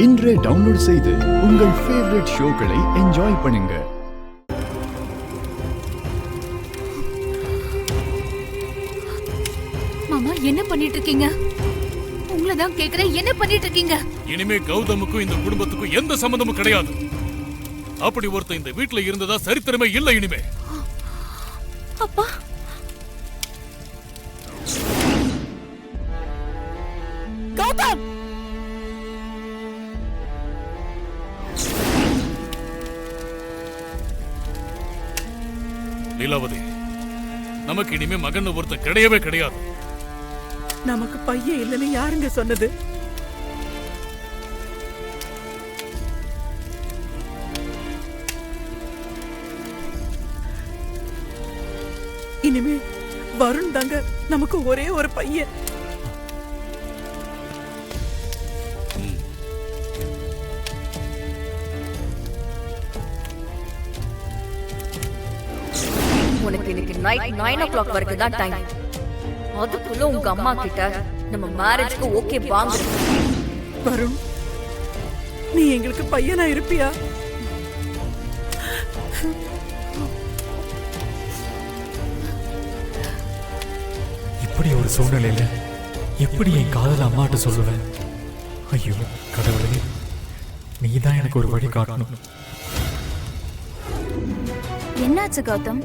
இன்றே டவுன்லோட் செய்து உங்கள் ஃபேவரட் ஷோக்களை என்ஜாய் பண்ணுங்க. மாமா என்ன பண்ணிட்டு இருக்கீங்க? உங்களை தான் கேக்குறேன், என்ன பண்ணிட்டு இருக்கீங்க? இனிமே கௌதமுக்கும் இந்த குடும்பத்துக்கும் எந்த சம்பந்தமும் கிடையாது. அப்படி ஒருத்தன் இந்த வீட்டுல இருந்ததா சரித்திரமே இல்லை இனிமே. அப்பா கௌதம், லீலாவதி, நமக்கு இனிமே மகன் ஒருத்தன் கிடையவே கிடையாது. நமக்கு பையன் இல்லைன்னு யாருங்க சொன்னது? இனிமே வருண் தாங்க நமக்கு ஒரே ஒரு பையன். உனக்கு இன்னைக்கு நைட் 9 o'clock வரைக்கும் தான் டைம். அதுக்குள்ள உங்க அம்மா கிட்ட நம்ம மேரேஜ்க்கு ஓகே வாங்க. வருண், நீ எங்களுக்கு பையனா இருப்பியா? இப்படி ஒரு சூழ்நிலையில எப்படி என் காதல அம்மாட்ட சொல்லுவேன்? ஐயோ கடவுளே, நீதான் எனக்கு ஒரு வழி காட்டணும். என்னாச்சு கௌதம்?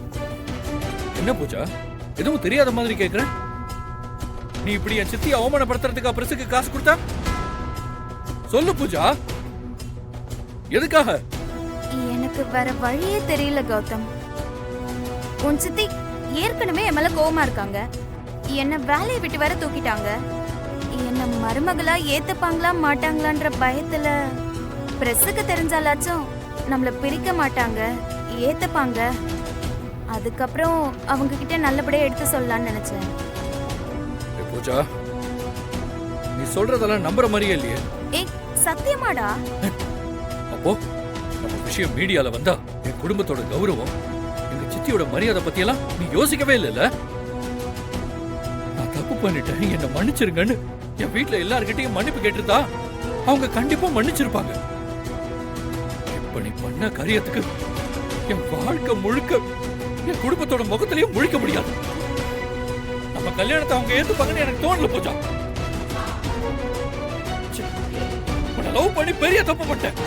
என்ன பூஜா, எதுவும் தெரியாத மாதிரி கேக்குற? நீ இப்படி என் சித்தியை அவமானப்படுத்துறதுக்கு பிரசுக்கு காசு கொடுத்தா? சொல்லு பூஜா, எதுக்காக? எனக்கு வேற வழியே தெரியல கௌதம். உன் சித்தி ஏற்கனவே என் மேல கோவமா இருக்காங்க. என்ன வேலையை விட்டு வர தூக்கிட்டாங்க. என்ன மருமகளா ஏத்துப்பாங்களா மாட்டாங்களான்ற பயத்துல பிரசுக்கு தெரிஞ்சாலாச்சும் நம்மள பிரிக்க மாட்டாங்க, ஏத்துப்பாங்க. அதுக்கப்புறம் அவங்க கிட்ட நல்லபடியா எடுத்து சொல்லலாம்னு நினைச்சேன். பூஜா, நீ சொல்றதெல்லாம் நம்புற மாதிரியே இல்லையே. ஏய் சத்தியமாடா? அப்போ நம்ம விஷயம் மீடியால வந்தா என் குடும்பத்தோட கௌரவம், எங்க சித்தியோட மரியாதை பத்தி எல்லாம் நீ யோசிக்கவே இல்லைல்ல? நான் தப்பு பண்ணிட்டேன், என்ன மன்னிச்சிருங்கன்னு என் வீட்டுல எல்லார்கிட்டையும் மன்னிப்பு கேட்டிருந்தா அவங்க கண்டிப்பா மன்னிச்சிருப்பாங்க. இப்ப நீ பண்ண காரியத்துக்கு என் வாழ்க்கை முழுக்க என் குடும்பத்தோட முகத்திலையும் முழிக்க முடியாது. நம்ம கல்யாணத்தை அவங்க ஏத்துப்பாங்கன்னு எனக்கு தோணல பூஜா. உன்னை லவ் பண்ணி பெரிய தப்பு பண்ணேன்.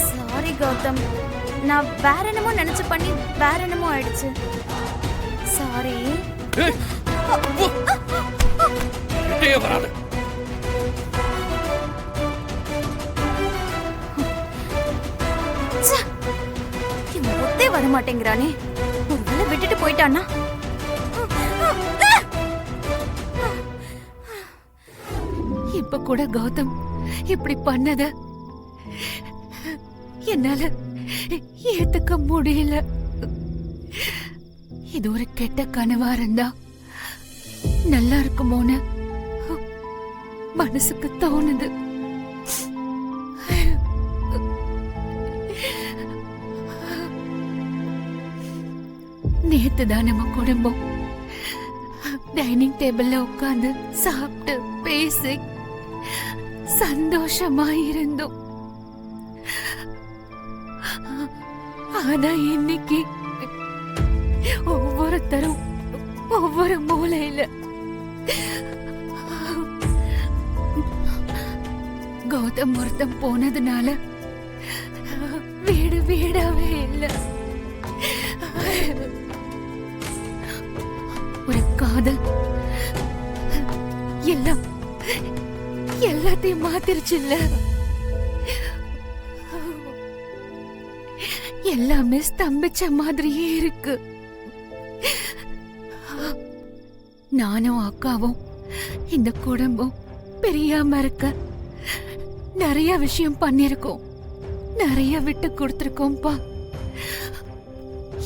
சாரி கௌதம், நான் வேற என்னமோ நினைச்சு பண்ணி வேற என்னமோ ஆயிடுச்சு. சாரி. கிட்டே வராத. ஒத்தே வர மாட்டேங்கிறானே, ஒருவேளை விட்டுட்டு போயிட்டானா? இப்ப கூட கௌதம் இப்படி பண்ணத என்னால ஏத்துக்க முடியல. இது ஒரு கெட்ட கனவா இருந்தா நல்லா இருக்குமோன்னு மனசுக்கு தோணுது. நேத்துதான் நம்ம குடும்பம் டைனிங் டேபிள்ல உட்கார்ந்து சாப்பிட்டு பேசி சந்தோஷமா இருந்தோம். ஆனா இன்னைக்கு ஒவ்வொருத்தரும் ஒவ்வொரு மூலையில. கௌதம் ஒருத்தம் போனதுனால வீடு வீடாவே இல்ல. ஒரு காதல் எல்லாத்தையும் மாத்திருச்சு இல்ல? எல்லாமே ஸ்தம்பிச்ச மாதிரியே இருக்கு. நானும் அக்காவும் இந்த குடும்பம் பிரியாம இருக்க நிறைய விஷயம் பண்ணிருக்கோம், நிறைய விட்டு கொடுத்திருக்கோம்பா.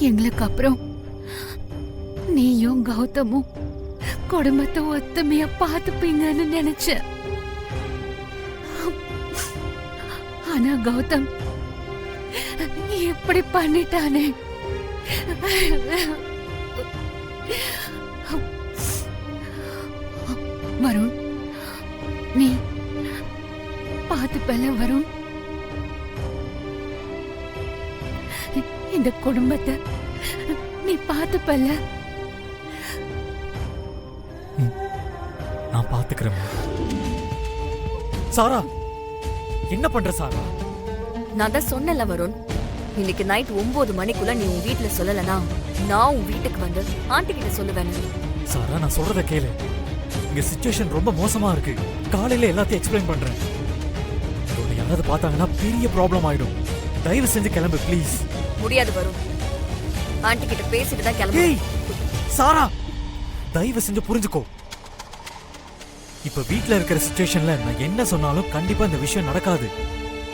எங்களுக்கு அப்புறம் நீயும் கௌதமும் குடும்பத்தை ஒத்துமையா பாத்துப்பீங்கன்னு நினைச்சேன். ஆனா கௌதம் இப்படி பண்ணிட்டானே. வருண், நீ பாத்துப்பல வருண். இந்த குடும்பத்தை நீ பாத்துப்பல. நான் பாத்துக்கிறேன். சாரா, என்ன பண்ற சாரா? நான் தான் சொன்னல வருண், இன்னைக்கு நைட் 9 மணிக்குள்ள நீ உன் வீட்டுல சொல்லலனா நான் உன் வீட்டுக்கு வந்து ஆண்டி கிட்ட சொல்லுவேன். சாரா, நான் சொல்றத கேளு. இங்க சிச்சுவேஷன் ரொம்ப மோசமா இருக்கு. காலையில எல்லாத்தையும் எக்ஸ்பிளைன் பண்றேன். உன்னை யாராவது பார்த்தாங்கன்னா பெரிய ப்ராப்ளம் ஆயிடும். தயவு செஞ்சு கிளம்பு ப்ளீஸ். முடியாது வருண், ஆண்டி கிட்ட பேசிட்டு தான் கிளம்பு. ஏய் சாரா, தயவு செஞ்சு புரிஞ்சுக்கோ. இப்ப வீட்ல இருக்கிற சிச்சுவேஷன்ல நான் என்ன சொன்னாலும் கண்டிப்பா இந்த விஷயம் நடக்காது.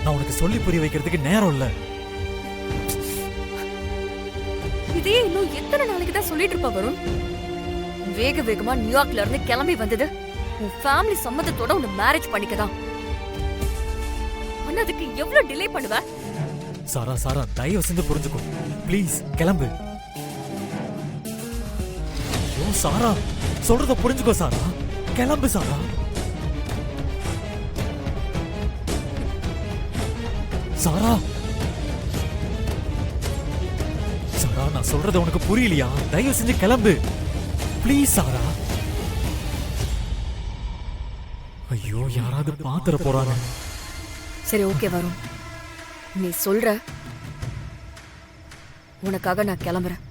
நான் உனக்கு சொல்லி புரிய வைக்கிறதுக்கு நேரம் இல்ல. இதே இன்னும் எத்தனை நாளைக்கு தான் சொல்லிட்டு இருப்ப வருண்? வேக வேகமா நியூயார்க்ல இருந்து கிளம்பி வந்தது உன் ஃபேமிலி சம்மதத்தோட உன்னை மேரேஜ் பண்ணிக்கதான். ஆனா அதுக்கு எவ்வளவு டிலே பண்ணுவ? சாரா சாரா, தயவு செஞ்சு புரிஞ்சுக்கோ ப்ளீஸ். கிளம்பு. ஐயோ சாரா, சொல்றத புரிஞ்சுக்கோ சாரா. கிளம்பு சாரா. சாரா சாரா, நான் சொல்றது உனக்கு புரியலையா? தயவு செஞ்சு கிளம்பு ப்ளீஸ் சாரா. ஐயோ, யாராவது பாத்துற போறாங்க. சரி ஓகே வருண், நீ சொல்ற. உனக்காக நான் கிளம்புறேன்.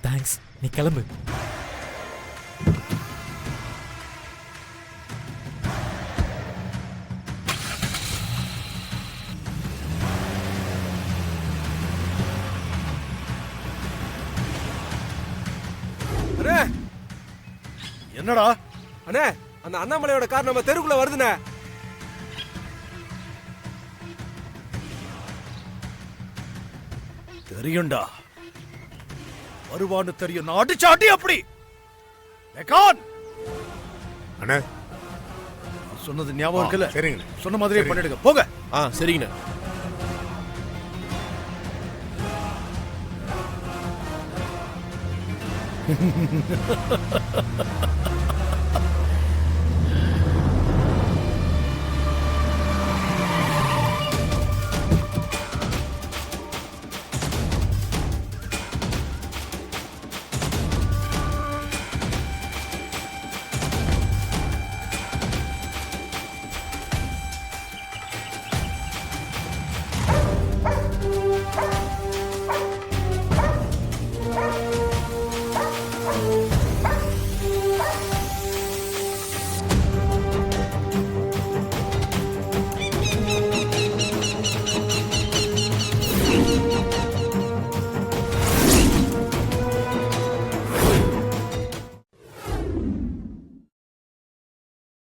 தேங்க்ஸ், நீ கிளம்பு. என்னடா அண்ணே, அந்த அண்ணாமலையோட கார் நம்ம தெருக்குள்ள வருதுண்ணே. தெரியும்டா, வருவான்னு தெரியும். நான் அடிச்ச அடி அப்படி. அண்ணே, சொன்னது ஞாபகம் இருக்குல்ல? சரிங்க, சொன்ன மாதிரியே பண்ணிடுங்க. போங்க. சரிங்கண்ணே.